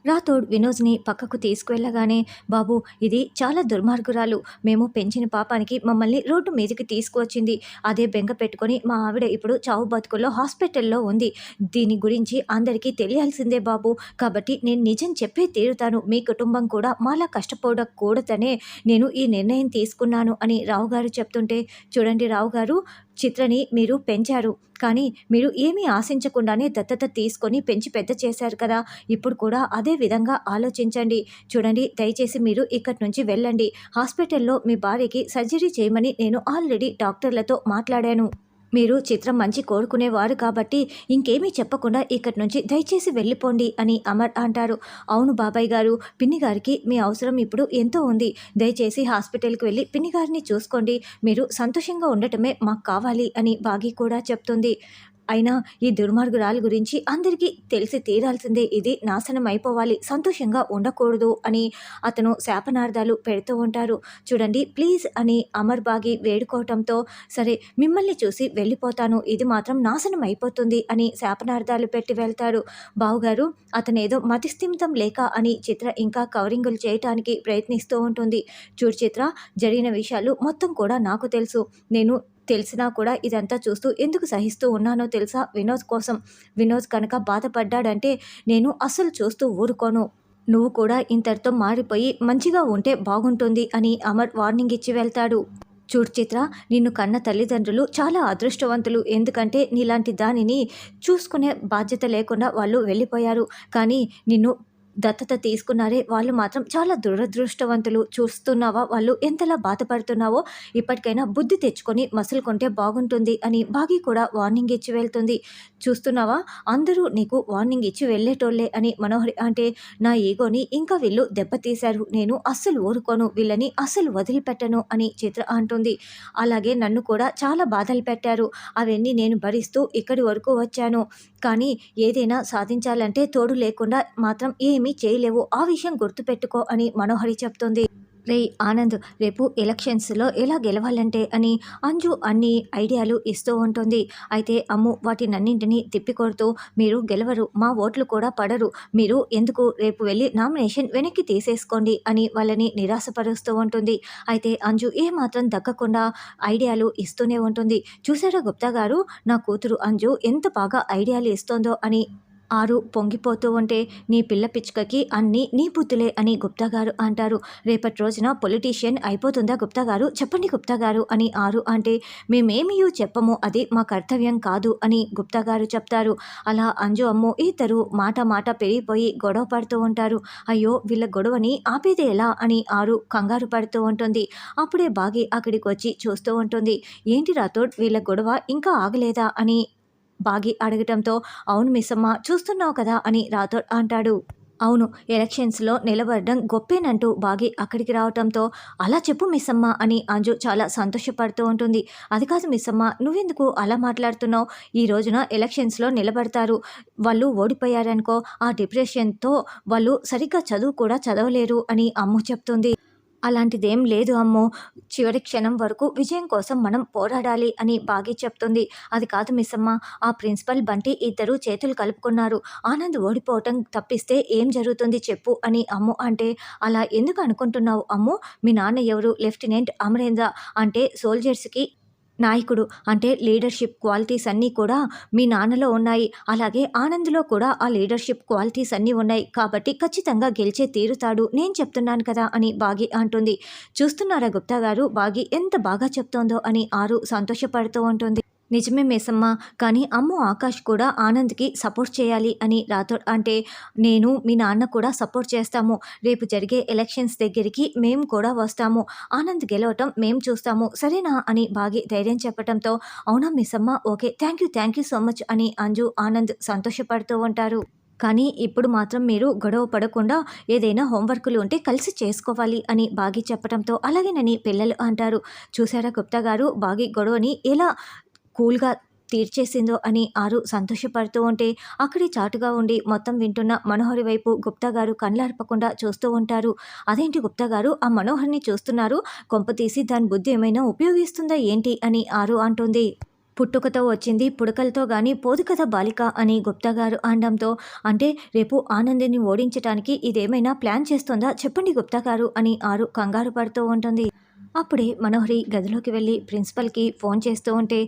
రాథోడ్ వినోద్‌ని పక్కకు తీసుకువెళ్ళగానే, "బాబు ఇది చాలా దుర్మార్గురాలు. మేము పెంచిన పాపానికి మమ్మల్ని రోడ్డు మీదకి తీసుకువచ్చింది. అదే బెంగ పెట్టుకొని మా ఆవిడ ఇప్పుడు చావు బతుకుల్లో హాస్పిటల్‌లో ఉంది. దీని గురించి అందరికీ తెలియాల్సిందే బాబు. కాబట్టి నేను నిజం చెప్పే తీరుతాను. మీ కుటుంబం కూడా మాలా కష్టపడకూడదనే నేను ఈ నిర్ణయం తీసుకున్నాను" అని రావుగారు చెప్తుంటే, "చూడండి రావుగారు, చిత్రని మీరు పెంచారు. కానీ మీరు ఏమీ ఆశించకుండానే దత్తత తీసుకొని పెంచి పెద్ద చేశారు కదా! ఇప్పుడు కూడా అదే విధంగా ఆలోచించండి. చూడండి, దయచేసి మీరు ఇక్కడి నుంచి వెళ్ళండి. హాస్పిటల్‌లో మీ భార్యకి సర్జరీ చేయమని నేను ఆల్రెడీ డాక్టర్లతో మాట్లాడాను. మీరు చిత్రం మంచి కోరుకునేవారు కాబట్టి ఇంకేమీ చెప్పకుండా ఇక్కడి నుంచి దయచేసి వెళ్ళిపోండి" అని అమర్ అంటారు. "అవును బాబాయ్ గారు, పిన్ని గారికి మీ అవసరం ఇప్పుడు ఎంతో ఉంది. దయచేసి హాస్పిటల్‌కి వెళ్ళి పిన్ని గారిని చూసుకోండి. మీరు సంతోషంగా ఉండటమే మాకు కావాలి" అని బాగి కూడా చెప్తుంది. అయినా ఈ దుర్మార్గురాలు గురించి అందరికీ తెలిసి తీరాల్సిందే. ఇది నాశనం అయిపోవాలి, సంతోషంగా ఉండకూడదు అని అతను శాపనార్థాలు పెడుతూ ఉంటారు. "చూడండి ప్లీజ్" అని అమర్ బాగి వేడుకోవటంతో, "సరే మిమ్మల్ని చూసి వెళ్ళిపోతాను. ఇది మాత్రం నాశనం అయిపోతుంది" అని శాపనార్థాలు పెట్టి వెళ్తాడు. బావగారు, అతనేదో మతిస్థిమితం లేక అని చిత్ర ఇంకా కవరింగులు చేయటానికి ప్రయత్నిస్తూ ఉంటుంది. "చూడు చిత్ర, జరిగిన విషయాలు మొత్తం కూడా నాకు తెలుసు. నేను తెలిసినా కూడా ఇదంతా చూస్తూ ఎందుకు సహిస్తూ ఉన్నానో తెలుసా? వినోద్ కోసం. వినోద్ కనుక బాధపడ్డాడంటే నేను అస్సలు చూస్తూ ఊరుకోను. నువ్వు కూడా ఇంతటితో మారిపోయి మంచిగా ఉంటే బాగుంటుంది" అని అమర్ వార్నింగ్ ఇచ్చి వెళ్తాడు. "చూడు చిత్ర, నిన్ను కన్న తల్లిదండ్రులు చాలా అదృష్టవంతులు. ఎందుకంటే నీలాంటి దానిని చూసుకునే బాధ్యత లేకుండా వాళ్ళు వెళ్ళిపోయారు. కానీ నిన్ను దత్తత తీసుకున్నారే, వాళ్ళు మాత్రం చాలా దురదృష్టవంతులు. చూస్తున్నావా వాళ్ళు ఎంతలా బాధపడుతున్నావో? ఇప్పటికైనా బుద్ధి తెచ్చుకొని మసులుకుంటే బాగుంటుంది" అని బాగి కూడా వార్నింగ్ ఇచ్చి వెళ్తుంది. "చూస్తున్నావా, అందరూ నీకు వార్నింగ్ ఇచ్చి వెళ్ళేటోళ్ళే" అని మనోహరి అంటే, "నా ఈగోని ఇంకా వీళ్ళు దెబ్బతీశారు. నేను అస్సలు ఊరుకోను. వీళ్ళని అస్సలు వదిలిపెట్టను" అని చిత్ర అంటుంది. "అలాగే నన్ను కూడా చాలా బాధలు పెట్టారు. అవన్నీ నేను భరిస్తూ ఇక్కడి వరకు వచ్చాను. కానీ ఏదైనా సాధించాలంటే తోడు లేకుండా మాత్రం ఏమీ చేయలేవు. ఆ విషయం గుర్తుపెట్టుకో" అని మనోహరి చెప్తుంది. "రేయ్ ఆనంద్, రేపు ఎలక్షన్స్‌లో ఎలా గెలవాలంటే" అని అంజు అన్ని ఐడియాలు ఇస్తూ ఉంటుంది. అయితే అమ్ము వాటినన్నింటినీ తిప్పికొడుతూ, "మీరు గెలవరు. మా ఓట్లు కూడా పడరు. మీరు ఎందుకు రేపు వెళ్ళి నామినేషన్ వెనక్కి తీసేసుకోండి" అని వాళ్ళని నిరాశపరుస్తూ ఉంటుంది. అయితే అంజు ఏమాత్రం దగ్గకుండా ఐడియాలు ఇస్తూనే ఉంటుంది. "చూసారా గుప్తా గారు, నా కూతురు అంజు ఎంత బాగా ఐడియాలు ఇస్తోందో" అని ఆరు పొంగిపోతూ ఉంటే, "నీ పిల్ల పిచ్చుకకి అన్నీ నీ బుద్ధులే" అని గుప్తా గారు అంటారు. "రేపటి రోజున పొలిటీషియన్ అయిపోతుందా గుప్తా గారు? చెప్పండి గుప్తా గారు" అని ఆరు అంటే, "మేమేమియూ చెప్పము. అది మా కర్తవ్యం కాదు" అని గుప్తా గారు చెప్తారు. అలా అంజు అమ్ము ఇద్దరు మాట మాట పెరిగిపోయి గొడవ పడుతూ ఉంటారు. అయ్యో, వీళ్ళ గొడవని ఆపేది ఎలా అని ఆరు కంగారు పడుతూ ఉంటుంది. అప్పుడే బాగి అక్కడికి వచ్చి చూస్తూ ఉంటుంది. "ఏంటి రాథోడ్, వీళ్ళ గొడవ ఇంకా ఆగలేదా" అని బాగి అడగటంతో, "అవును మిస్సమ్మ, చూస్తున్నావు కదా" అని రాథోడ్ అంటాడు. "అవును, ఎలక్షన్స్‌లో నిలబడడం గొప్పేనంటూ బాగి అక్కడికి రావటంతో, "అలా చెప్పు మిస్సమ్మ" అని అంజు చాలా సంతోషపడుతూ ఉంటుంది. "అది కాదు మిస్సమ్మ, నువ్వెందుకు అలా మాట్లాడుతున్నావు? ఈ రోజున ఎలక్షన్స్‌లో నిలబడతారు. వాళ్ళు ఓడిపోయారనుకో, ఆ డిప్రెషన్‌తో వాళ్ళు సరిగ్గా చదువు కూడా చదవలేరు" అని అమ్ము చెప్తుంది. "అలాంటిదేం లేదు అమ్మో. చివరి క్షణం వరకు విజయం కోసం మనం పోరాడాలి" అని బాగి చెప్తుంది. "అది కాదు మిస్సమ్మ, ఆ ప్రిన్సిపల్ బంటి ఇద్దరూ చేతులు కలుపుకున్నారు. ఆనంద్ ఓడిపోవటం తప్పిస్తే ఏం జరుగుతుంది చెప్పు" అని అమ్ము అంటే, "అలా ఎందుకు అనుకుంటున్నావు అమ్ము? మీ నాన్న ఎవరు? లెఫ్టినెంట్ అమరేంద్ర అంటే సోల్జర్స్‌కి నాయకుడు. అంటే లీడర్‌షిప్ క్వాలిటీస్ అన్నీ కూడా మీ నాన్నలో ఉన్నాయి. అలాగే ఆనంద్‌లో కూడా ఆ లీడర్‌షిప్ క్వాలిటీస్ అన్నీ ఉన్నాయి. కాబట్టి ఖచ్చితంగా గెలిచే తీరుతాడు. నేను చెప్తున్నాను కదా" అని బాగి అంటుంది. "చూస్తున్నారా గుప్తా గారు, బాగి ఎంత బాగా చెప్తోందో" అని ఆరు సంతోషపడుతూ ఉంటుంది. "నిజమే మేసమ్మ, కానీ అమ్ము ఆకాష్ కూడా ఆనంద్‌కి సపోర్ట్ చేయాలి" అని రాథోడ్ అంటే, "నేను మీ నాన్న కూడా సపోర్ట్ చేస్తాము. రేపు జరిగే ఎలక్షన్స్ దగ్గరికి మేము కూడా వస్తాము. ఆనంద్ గెలవటం మేం చూస్తాము. సరేనా" అని బాగి ధైర్యం చెప్పటంతో, "అవునా Missamma, okay. Thank you so much" అని అంజు, ఆనంద్ సంతోషపడుతూ ఉంటారు. "కానీ ఇప్పుడు మాత్రం మీరు గొడవ పడకుండా ఏదైనా హోంవర్కులు ఉంటే కలిసి చేసుకోవాలి" అని బాగి చెప్పటంతో, "అలాగేనని" పిల్లలు అంటారు. "చూసారా గుప్తా గారు, బాగి గొడవని ఎలా కూల్‌గా తీర్చేసిందో" అని ఆరు సంతోషపడుతూ ఉంటే, అక్కడే చాటుగా ఉండి మొత్తం వింటున్న మనోహరి వైపు గుప్తా గారు కళ్ళార్పకుండా చూస్తూ ఉంటారు. "అదేంటి గుప్తా గారు, ఆ మనోహర్‌ని చూస్తున్నారు? కొంపతీసి దాని బుద్ధి ఏమైనా ఉపయోగిస్తుందా ఏంటి" అని ఆరు అంటుంది. పుట్టుకతో వచ్చింది పుడకలతో గాని పోదు కదా బాలిక అని గుప్తా గారు అనడంతో, అంటే రేపు ఆనందిని ఓడించటానికి ఇదేమైనా ప్లాన్ చేస్తోందా చెప్పండి గుప్తా గారు అని ఆరు కంగారు పడుతూ ఉంటుంది. అప్పుడే మనోహరి గదిలోకి వెళ్ళి ప్రిన్సిపల్కి ఫోన్ చేస్తూ ఉంటే,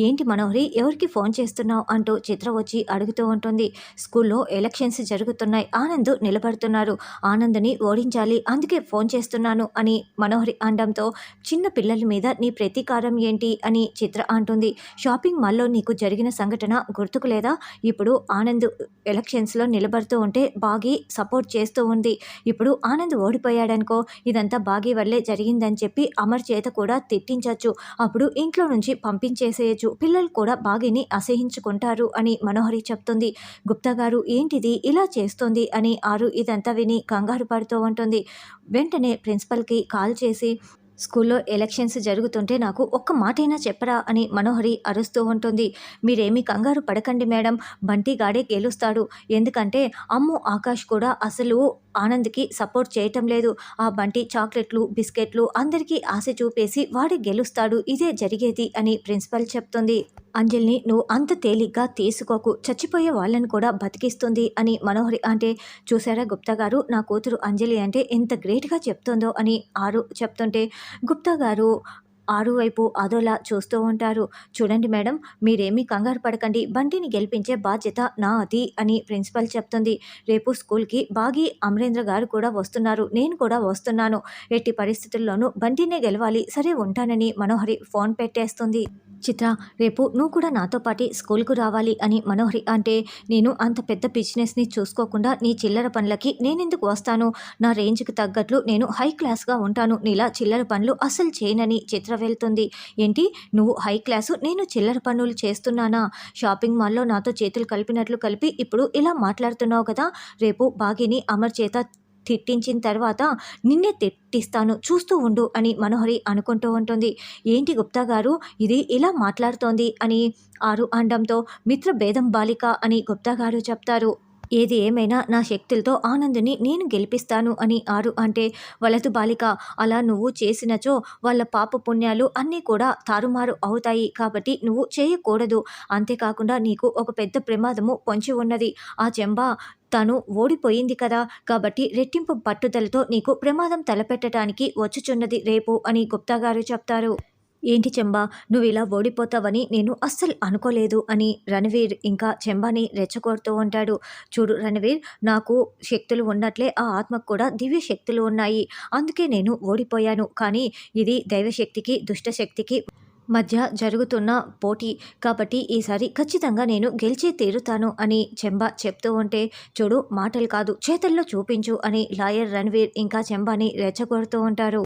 ఏంటి మనోహరి ఎవరికి ఫోన్ చేస్తున్నావు అంటూ చిత్ర వచ్చి అడుగుతూ ఉంటుంది. స్కూల్లో ఎలక్షన్స్ జరుగుతున్నాయి, ఆనంద్ నిలబడుతున్నారు, ఆనంద్ని ఓడించాలి అందుకే ఫోన్ చేస్తున్నాను అని మనోహరి అనడంతో, చిన్న పిల్లల మీద నీ ప్రతీకారం ఏంటి అని చిత్ర అంటుంది. షాపింగ్ మాల్లో నీకు జరిగిన సంఘటన గుర్తుకు లేదా? ఇప్పుడు ఆనంద్ ఎలక్షన్స్లో నిలబడుతూ ఉంటే బాగి సపోర్ట్ చేస్తూ ఉంది, ఇప్పుడు ఆనంద్ ఓడిపోయాడనుకో ఇదంతా బాగి వల్లే జరిగిందని చెప్పి అమర్ చేత కూడా తిట్టించచ్చు, అప్పుడు ఇంట్లో నుంచి పంపించేసేయచ్చు, పిల్లలు కూడా బాగిని అసహించుకుంటారు అని మనోహరి చెప్తుంది. గుప్తా గారు ఏంటిది ఇలా చేస్తోంది అని ఆరు ఇదంతా విని కంగారు పడుతూ ఉంటుంది. వెంటనే ప్రిన్సిపల్కి కాల్ చేసి, స్కూల్లో ఎలక్షన్స్ జరుగుతుంటే నాకు ఒక్క మాటైనా చెప్పరా అని మనోహరి అరుస్తూ ఉంటుంది. మీరేమీ కంగారు పడకండి మేడం, బంటి గాడే గెలుస్తాడు, ఎందుకంటే అమ్ము ఆకాష్ కూడా అసలు ఆనంద్కి సపోర్ట్ చేయటం లేదు, ఆ బంటి చాక్లెట్లు బిస్కెట్లు అందరికీ ఆశ చూపేసి వాడే గెలుస్తాడు, ఇదే జరిగేది అని ప్రిన్సిపల్ చెప్తుంది. అంజలిని నువ్వు అంత తేలిగ్గా తీసుకోకు, చచ్చిపోయే వాళ్ళని కూడా బతికిస్తుంది అని మనోహరి అంటే, చూసారా గుప్తా గారు నా కూతురు అంజలి అంటే ఎంత గ్రేట్గా చెప్తుందో అని ఆరు చెప్తుంటే, గుప్తా గారు ఆరు వైపు అదోలా చూస్తూ ఉంటారు. చూడండి మేడం, మీరేమీ కంగారు పడకండి, బంటిని గెలిపించే బాధ్యత నాది అని ప్రిన్సిపల్ చెప్తుంది. రేపు స్కూల్కి బాగి అమరేంద్ర గారు కూడా వస్తున్నారు, నేను కూడా వస్తున్నాను, ఎట్టి పరిస్థితుల్లోనూ బంటినే గెలవాలి, సరే ఉంటానని మనోహరి ఫోన్ పెట్టేస్తుంది. చిత్ర, రేపు నువ్వు కూడా నాతో పాటు స్కూల్కు రావాలి అని మనోహరి అంటే, నేను అంత పెద్ద బిజినెస్ని చూసుకోకుండా నీ చిల్లర పనులకి నేనెందుకు వస్తాను, నా రేంజ్కి తగ్గట్లు నేను హై క్లాస్గా ఉంటాను, నీలా చిల్లర పనులు అస్సలు చేయనని చిత్ర వెళ్తుంది. ఏంటి నువ్వు హై క్లాసు, నేను చిల్లర పనులు చేస్తున్నానా? షాపింగ్ మాల్లో నాతో చేతులు కలిపినట్లు కలిపి ఇప్పుడు ఇలా మాట్లాడుతున్నావు కదా, రేపు బాగిని అమర్ చేత తిట్టించిన తర్వాత నిన్నే తిట్టిస్తాను చూస్తూ ఉండు అని మనోహరి అనుకుంటూ ఉంటుంది. ఏంటి గుప్తా గారు ఇది ఇలా మాట్లాడుతోంది అని ఆరు అనడంతో, మిత్ర భేదం బాలిక అని గుప్తా గారు చెప్తారు. ఏది ఏమైనా నా శక్తులతో ఆనందుని నేను గెలిపిస్తాను అని ఆరు అంటే, వలదు బాలిక, అలా నువ్వు చేసినచో వాళ్ళ పాప పుణ్యాలు అన్నీ కూడా తారుమారు అవుతాయి, కాబట్టి నువ్వు చేయకూడదు, అంతేకాకుండా నీకు ఒక పెద్ద ప్రమాదము పొంచి ఉన్నది, ఆ చెంబ తను ఓడిపోయింది కదా, కాబట్టి రెట్టింపు పట్టుదలతో నీకు ప్రమాదం తలపెట్టడానికి వచ్చుచున్నది రేపు అని గుప్తా గారు చెప్తారు. ఏంటి చెంబా, నువ్వు ఇలా ఓడిపోతావని నేను అస్సలు అనుకోలేదు అని రణవీర్ ఇంకా చెంబాని రెచ్చగొడుతూ ఉంటాడు. చూడు రణవీర్, నాకు శక్తులు ఉన్నట్లే ఆ ఆత్మకు కూడా దివ్య శక్తులు ఉన్నాయి, అందుకే నేను ఓడిపోయాను, కానీ ఇది దైవశక్తికి దుష్టశక్తికి మధ్య జరుగుతున్న పోటీ, కాబట్టి ఈసారి ఖచ్చితంగా నేను గెలిచే తీరుతాను అని చెంబా చెప్తూ ఉంటే, చూడు మాటలు కాదు చేతల్లో చూపించు అని లాయర్ రణవీర్ ఇంకా చెంబాని రెచ్చగొడుతూ ఉంటారు.